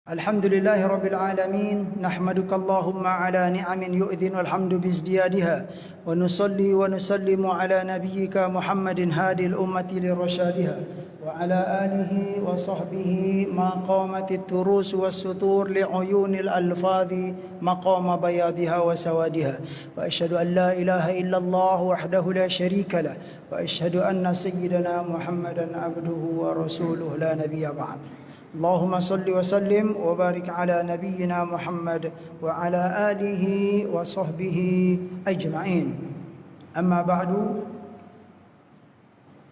Alhamdulillahi Rabbil Alamin. Nahmaduka Allahumma ala ni'amin yu'dhin walhamdu bizdiyadiha. Wa nusalli wa nusallimu ala nabiyyika Muhammadin hadil ummati lirrasyadiha. Wa ala alihi wa sahbihi ma qamatit turus was sutur li'uyunil alfadhi maqama bayadiha wa sawadiha. Wa ashhadu an la ilaha illallah wahdahu la syarika lah. Wa ashhadu anna sayyidana Muhammadan abduhu wa rasuluhu la nabiyya ba'd. Allahumma salli wa sallim wa barik ala nabiyyina Muhammad wa ala alihi wa sahbihi ajma'in. Amma ba'du.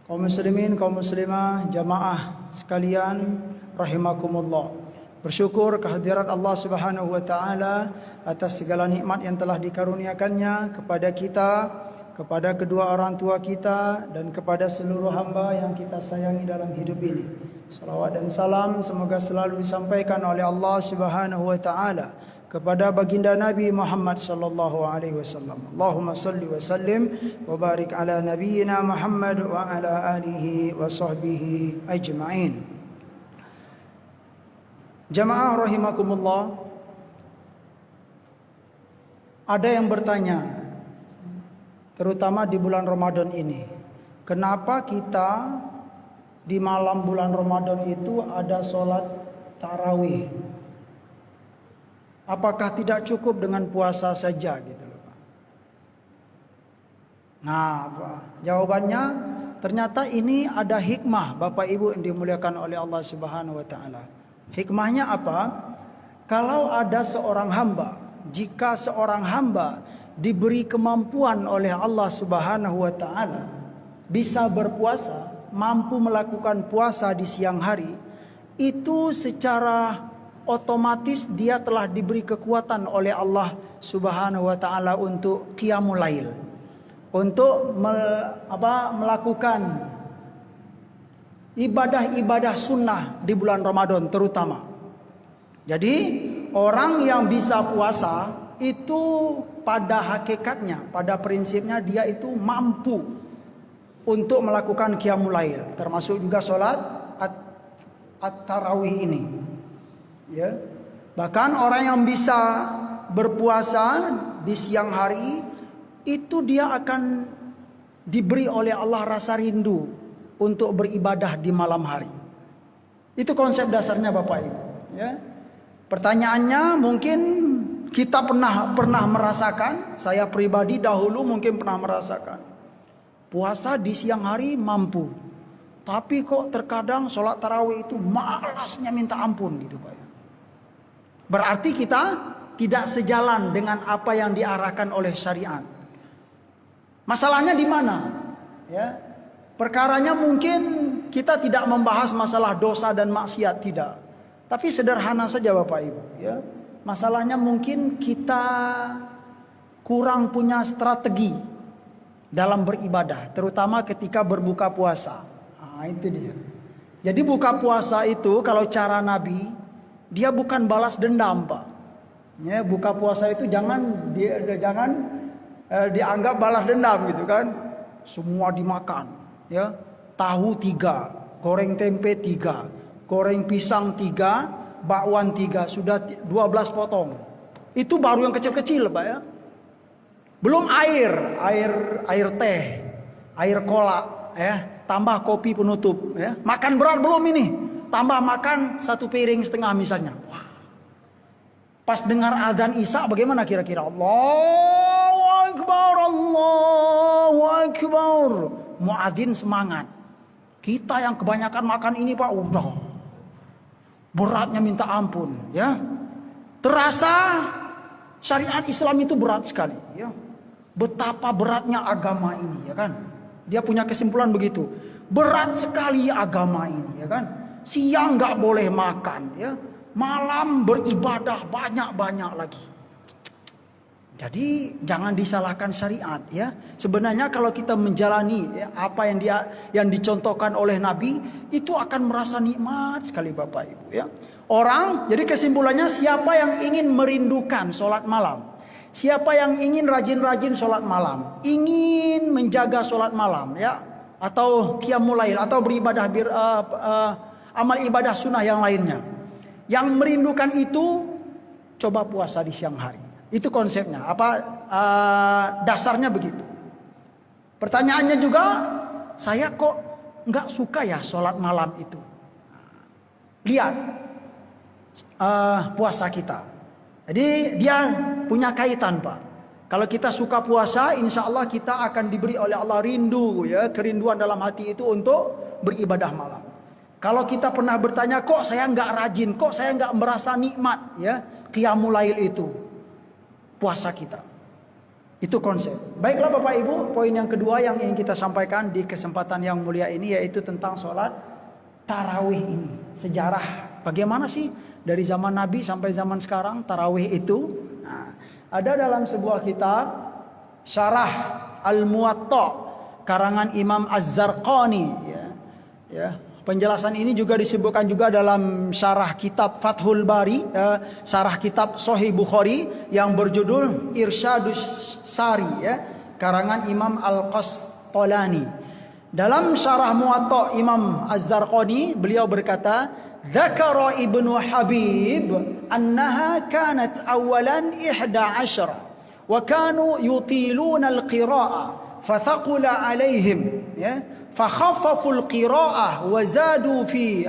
Kaum muslimin, kaum muslimah, jamaah sekalian rahimakumullah. Bersyukur kehadirat Allah Subhanahu wa taala atas segala nikmat yang telah dikaruniakannya kepada kita, kepada kedua orang tua kita, dan kepada seluruh hamba yang kita sayangi dalam hidup ini. Salawat dan salam semoga selalu disampaikan oleh Allah Subhanahu wa taala kepada baginda Nabi Muhammad sallallahu alaihi wasallam. Allahumma salli wa sallim wa barik ala nabiyyina Muhammad wa ala alihi wa sahbihi ajma'in. Jamaah rahimakumullah, ada yang bertanya, terutama di bulan Ramadan ini, kenapa kita di malam bulan Ramadan itu ada sholat tarawih? Apakah tidak cukup dengan puasa saja gitu loh Pak? Nah, jawabannya ternyata ini ada hikmah Bapak Ibu yang dimuliakan oleh Allah Subhanahu wa taala. Hikmahnya apa? Kalau ada seorang hamba, jika seorang hamba diberi kemampuan oleh Allah Subhanahu wa taala bisa berpuasa, mampu melakukan puasa di siang hari, itu secara otomatis dia telah diberi kekuatan oleh Allah Subhanahu wa taala untuk qiyamul lail, untuk melakukan ibadah-ibadah sunnah di bulan Ramadan terutama. Jadi orang yang bisa puasa itu pada hakikatnya, pada prinsipnya dia itu mampu untuk melakukan qiyamul lail, termasuk juga sholat at-tarawih ini. Ya. Bahkan orang yang bisa berpuasa di siang hari itu dia akan diberi oleh Allah rasa rindu untuk beribadah di malam hari. Itu konsep dasarnya Bapak Ibu. Ya. Pertanyaannya mungkin kita pernah merasakan, saya pribadi dahulu mungkin pernah merasakan. Puasa di siang hari mampu, tapi kok terkadang sholat tarawih itu malasnya minta ampun gitu Pak. Berarti kita tidak sejalan dengan apa yang diarahkan oleh syariat. Masalahnya di mana? Ya, perkaranya mungkin kita tidak membahas masalah dosa dan maksiat, tidak. Tapi sederhana saja Bapak Ibu. Ya, masalahnya mungkin kita kurang punya strategi dalam beribadah, terutama ketika berbuka puasa. Nah, itu dia. Jadi buka puasa itu kalau cara Nabi, dia bukan balas dendam Pak. Ya, buka puasa itu jangan dianggap balas dendam gitu kan. Semua dimakan. Ya, tahu 3, goreng tempe 3, goreng pisang 3, bakwan 3, sudah 12 potong. Itu baru yang kecil-kecil Pak ya. Belum air teh, air cola, ya, tambah kopi penutup, ya. Makan berat belum ini, tambah makan 1,5 piring misalnya. Wah. Pas dengar adzan Isya bagaimana kira-kira? Allahu Akbar, Allahu Akbar. Muadzin semangat. Kita yang kebanyakan makan ini Pak, udah beratnya minta ampun, ya. Terasa syariat Islam itu berat sekali, ya. Betapa beratnya agama ini, ya kan? Dia punya kesimpulan begitu. Berat sekali agama ini, ya kan? Siang nggak boleh makan, ya. Malam beribadah banyak-banyak lagi. Jadi jangan disalahkan syariat, ya. Sebenarnya kalau kita menjalani ya, apa yang dicontohkan oleh Nabi, itu akan merasa nikmat sekali Bapak Ibu, ya. Orang, jadi kesimpulannya siapa yang ingin merindukan sholat malam, siapa yang ingin rajin-rajin sholat malam, ingin menjaga sholat malam, ya, atau qiyamul lail, atau beribadah amal ibadah sunnah yang lainnya, Yang merindukan itu coba puasa di siang hari. Itu konsepnya. Dasarnya begitu. Pertanyaannya juga, saya kok nggak suka ya sholat malam itu. Lihat puasa kita. Jadi dia punya kaitan, Pak. Kalau kita suka puasa, insya Allah kita akan diberi oleh Allah rindu, ya, kerinduan dalam hati itu untuk beribadah malam. Kalau kita pernah bertanya, kok saya nggak rajin, kok saya nggak merasa nikmat, ya, qiyamul lail itu, puasa kita. Itu konsep. Baiklah Bapak Ibu, poin yang kedua yang ingin kita sampaikan di kesempatan yang mulia ini yaitu tentang sholat tarawih ini. Sejarah bagaimana sih dari zaman Nabi sampai zaman sekarang tarawih itu? Nah, ada dalam sebuah kitab Syarah Al-Muwatta karangan Imam Az-Zarqani, ya. Penjelasan ini juga disebutkan juga dalam syarah kitab Fathul Bari, syarah kitab Sahih Bukhari yang berjudul Irsyadus Sari, ya, karangan Imam Al-Qastalani. Dalam syarah Muwatta Imam Az-Zarqani beliau berkata, "Dzakara Ibnu Habib annaha kanat awalan 11 wa kanu yutiluna al-qira'ah fathaqula 'alaihim, ya, fakhaffaful qira'ah wa zadu fi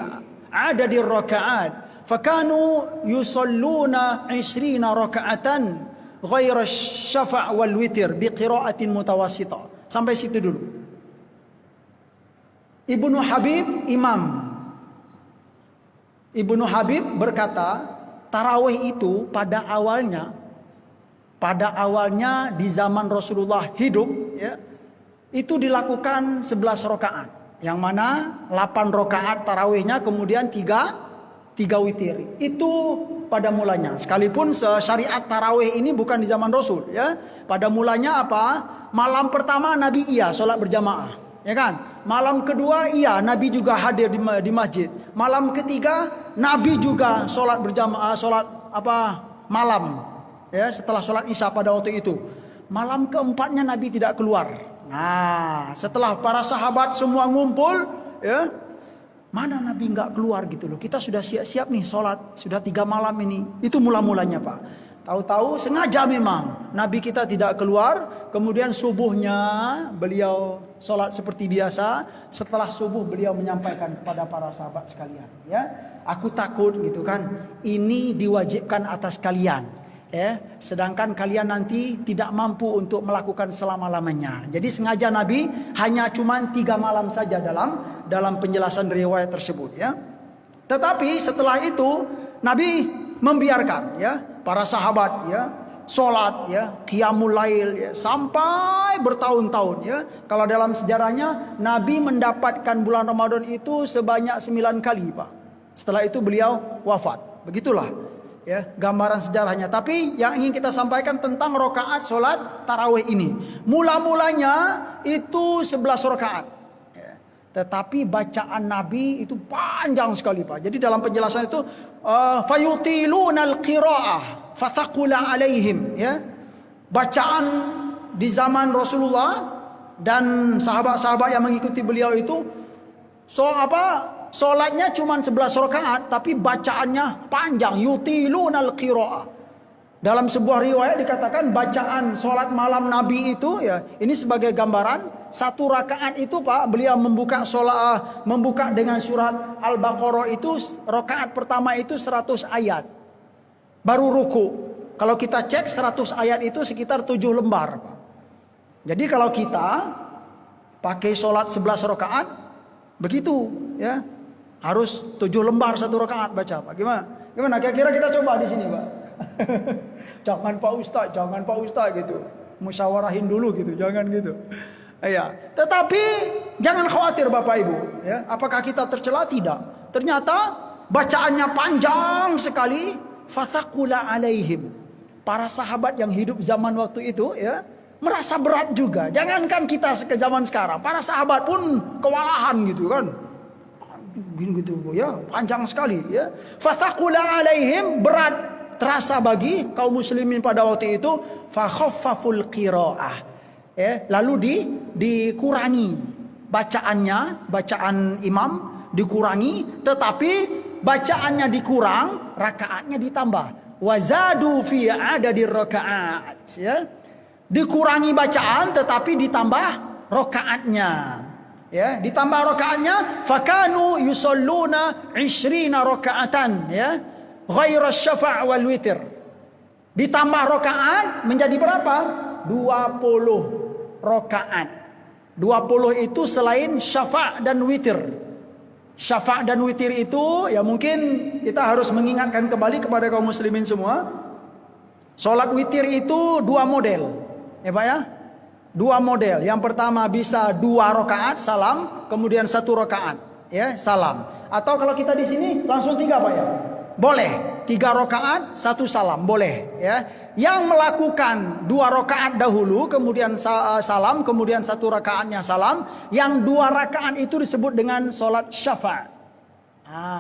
'adadir raka'at fakanu yusalluna 20 raka'atan ghaira syafa' wal witir bi qira'atin mutawassithah." Sampai situ dulu. Ibnu Habib, Ibnu Habib berkata, tarawih itu pada awalnya di zaman Rasulullah hidup, ya, itu dilakukan 11 rakaat. Yang mana 8 rakaat tarawihnya, kemudian 3 witir. Itu pada mulanya. Sekalipun syariat tarawih ini bukan di zaman Rasul, ya. Pada mulanya apa? Malam pertama Nabi sholat berjamaah, ya kan? Malam kedua Nabi juga hadir di masjid. Malam ketiga Nabi juga sholat berjamaah, sholat malam, ya, setelah sholat Isya pada waktu itu. Malam keempatnya Nabi tidak keluar. Nah, setelah para sahabat semua ngumpul, ya, mana Nabi nggak keluar gitu loh. Kita sudah siap-siap nih sholat, sudah 3 malam ini. Itu mula-mulanya, Pak. Tahu-tahu sengaja memang Nabi kita tidak keluar. Kemudian subuhnya beliau sholat seperti biasa. Setelah subuh beliau menyampaikan kepada para sahabat sekalian, ya, aku takut gitu kan, ini diwajibkan atas kalian, ya, sedangkan kalian nanti tidak mampu untuk melakukan selama-lamanya. Jadi sengaja Nabi hanya cuma 3 malam saja dalam penjelasan riwayat tersebut, ya. Tetapi setelah itu Nabi membiarkan, ya, para sahabat, ya, sholat, ya, qiyamul lail, ya, sampai bertahun-tahun, ya. Kalau dalam sejarahnya Nabi mendapatkan bulan Ramadan itu sebanyak 9 kali, Pak. Setelah itu beliau wafat. Begitulah, ya, gambaran sejarahnya. Tapi yang ingin kita sampaikan tentang rakaat sholat tarawih ini, mula-mulanya itu 11 rakaat, ya. Tetapi bacaan Nabi itu panjang sekali, Pak. Jadi dalam penjelasan itu fayutilunal qira'ah fathaqula alaihim, ya. Bacaan di zaman Rasulullah dan sahabat-sahabat yang mengikuti beliau itu sholatnya cuma 11 rakaat, tapi bacaannya panjang. Yutilunal qira'ah. Dalam sebuah riwayat dikatakan bacaan sholat malam Nabi itu, ya, ini sebagai gambaran 1 rakaat itu, Pak, beliau membuka dengan surat Al-Baqarah itu, rakaat pertama itu 100 ayat. Baru ruku. Kalau kita cek 100 ayat itu sekitar 7 lembar, Pak. Jadi kalau kita pakai sholat 11 rakaat begitu, ya, harus 7 lembar 1 rakaat baca, Pak. Gimana? Kira-kira kita coba di sini, Pak. Jangan Pak Ustaz gitu. Musyawarahin dulu gitu, jangan gitu. Ya, tetapi jangan khawatir Bapak Ibu, ya. Apakah kita tercela? Tidak. Ternyata bacaannya panjang sekali. Fathaqula alaihim. Para sahabat yang hidup zaman waktu itu, ya, merasa berat juga. Jangankan kita ke zaman sekarang, para sahabat pun kewalahan gitu kan. Gitu, ya, panjang sekali, ya. Fathaqula alaihim, berat terasa bagi kaum muslimin pada waktu itu. Fakhaffaful qira'ah, ya, lalu dikurangi bacaan imam, dikurangi, tetapi bacaannya dikurang, rakaatnya ditambah. Wazadu fi adadir rakaat, ya. Dikurangi bacaan tetapi ditambah rakaatnya. Ya, ditambah rakaatnya, fakanu yusalluna 20 rakaatan, ya. Ghaira syafa' wal witir. Ditambah rakaat menjadi berapa? 20 rakaat. 20 itu selain syafa' dan witir. Syafa' dan witir itu ya mungkin kita harus mengingatkan kembali kepada kaum muslimin semua. Salat witir itu 2 model. Ya Pak ya? 2 model. Yang pertama bisa 2 rakaat salam, kemudian 1 rakaat ya salam. Atau kalau kita di sini langsung 3 Pak ya? Boleh. 3 rakaat 1 salam, boleh ya. Yang melakukan 2 rakaat dahulu, kemudian salam, kemudian 1 rakaatnya salam. Yang 2 rakaat itu disebut dengan sholat syafa'.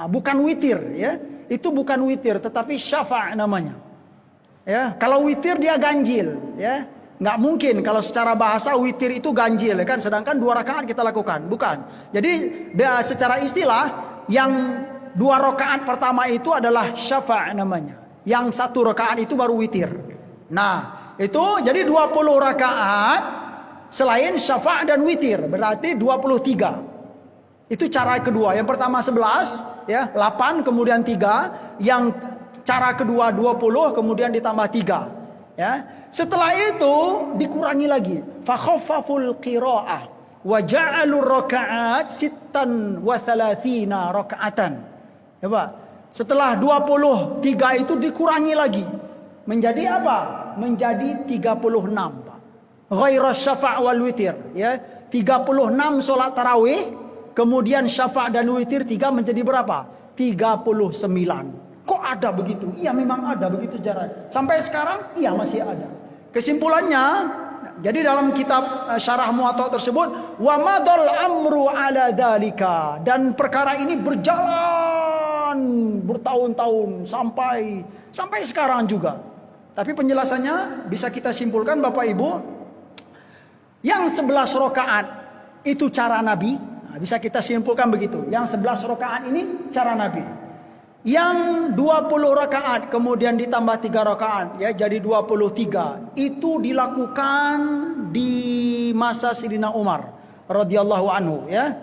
Bukan witir ya. Itu bukan witir, tetapi syafa' namanya. Ya, kalau witir dia ganjil ya. Nggak mungkin kalau secara bahasa witir itu ganjil ya kan, sedangkan 2 rakaat kita lakukan, bukan. Jadi secara istilah yang 2 rakaat pertama itu adalah syafa' namanya. Yang 1 rakaat itu baru witir. Nah, itu jadi 20 rakaat selain syafa' dan witir, berarti 23. Itu cara kedua. Yang pertama 11 ya, 8 kemudian 3. Yang cara kedua 20 kemudian ditambah 3 ya. Setelah itu dikurangi lagi. Fa khaffaful qiraah wa ja'alur raka'at 36 raka'atan. Ya Pak. Setelah 23 itu dikurangi lagi. Menjadi apa? Menjadi 36 Pak. Ghaira syafa' wal witir ya. 36 salat tarawih, kemudian syafa' dan witir 3 menjadi berapa? 39. Kok ada begitu? Iya memang ada begitu jarak. Sampai sekarang iya masih ada. Kesimpulannya, jadi dalam kitab Syarah Muwatta tersebut, wa madal amru ala dalika, dan perkara ini berjalan bertahun-tahun sampai sekarang juga. Tapi penjelasannya bisa kita simpulkan Bapak Ibu, yang 11 rakaat itu cara Nabi. Nah, bisa kita simpulkan begitu. Yang 11 rakaat ini cara Nabi. Yang 20 rakaat kemudian ditambah 3 rakaat ya jadi 23. Itu dilakukan di masa Sayyidina Umar radhiyallahu anhu ya.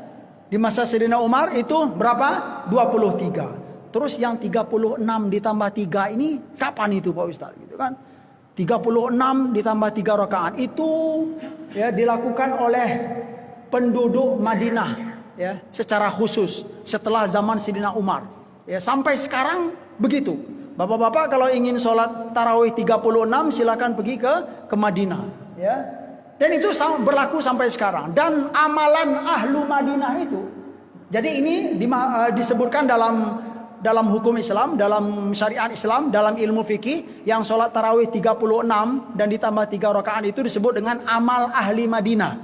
Di masa Sayyidina Umar itu berapa? 23. Terus yang 36 ditambah 3 ini kapan itu Pak Ustaz gitu kan? 36 ditambah 3 rakaat itu ya dilakukan oleh penduduk Madinah ya secara khusus setelah zaman Sayyidina Umar. Ya, sampai sekarang begitu. Bapak-bapak kalau ingin sholat tarawih 36 silakan pergi ke Madinah. Ya. Dan itu berlaku sampai sekarang. Dan amalan ahlu Madinah itu. Jadi ini disebutkan dalam hukum Islam, dalam syariat Islam, dalam ilmu fikih. Yang sholat tarawih 36 dan ditambah 3 rakaat itu disebut dengan amal ahli Madinah.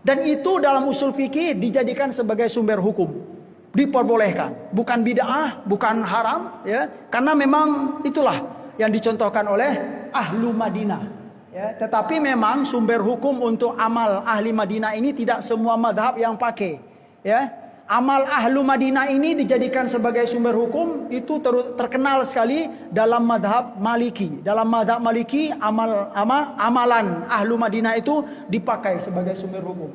Dan itu dalam usul fikih dijadikan sebagai sumber hukum. Diperbolehkan, bukan bid'ah, bukan haram ya, karena memang itulah yang dicontohkan oleh ahlu Madinah ya. Tetapi memang sumber hukum untuk amal ahli Madinah ini tidak semua madhab yang pakai ya. Amal ahlu Madinah ini dijadikan sebagai sumber hukum itu terkenal sekali dalam madhab Maliki. Dalam madhab Maliki amalan ahlu Madinah itu dipakai sebagai sumber hukum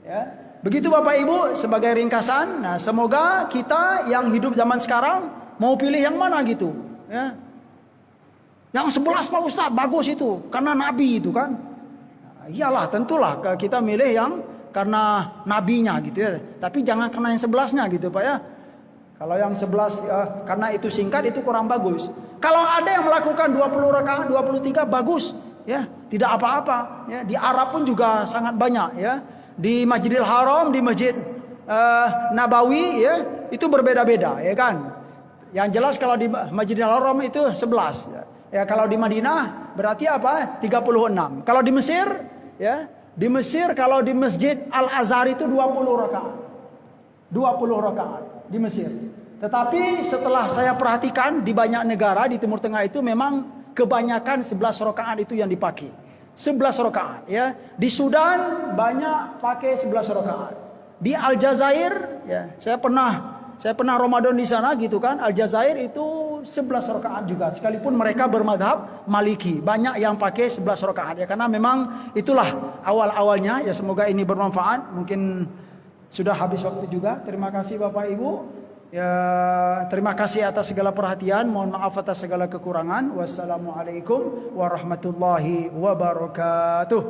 ya. Begitu Bapak Ibu sebagai ringkasan. Nah, semoga kita yang hidup zaman sekarang mau pilih yang mana gitu, ya. Yang 11 Pak Ustaz bagus itu karena Nabi itu kan. Nah, iyalah tentulah kita milih yang karena nabinya gitu ya. Tapi jangan karena yang 11-nya gitu Pak ya. Kalau yang 11 karena itu singkat itu kurang bagus. Kalau ada yang melakukan 20 rakaat 23 bagus ya, tidak apa-apa ya. Di Arab pun juga sangat banyak ya. Di Masjidil Haram, di Masjid Nabawi ya, itu berbeda-beda ya kan. Yang jelas kalau di Masjidil Haram itu 11 ya. Ya kalau di Madinah berarti apa? 36. Kalau di Mesir ya, di Mesir kalau di Masjid Al-Azhar itu 20 rakaat. 20 rakaat di Mesir. Tetapi setelah saya perhatikan di banyak negara di Timur Tengah itu memang kebanyakan 11 rakaat itu yang dipakai. 11 rakaat ya. Di Sudan banyak pakai 11 rakaat. Di Aljazair ya, saya pernah Saya pernah Ramadan di sana gitu kan. Aljazair itu 11 rakaat juga. Sekalipun mereka bermadhab Maliki. Banyak yang pakai 11 rakaat ya. Karena memang itulah awal-awalnya. Ya semoga ini bermanfaat. Mungkin sudah habis waktu juga. Terima kasih Bapak Ibu. Ya, terima kasih atas segala perhatian. Mohon maaf atas segala kekurangan. Wassalamualaikum warahmatullahi wabarakatuh.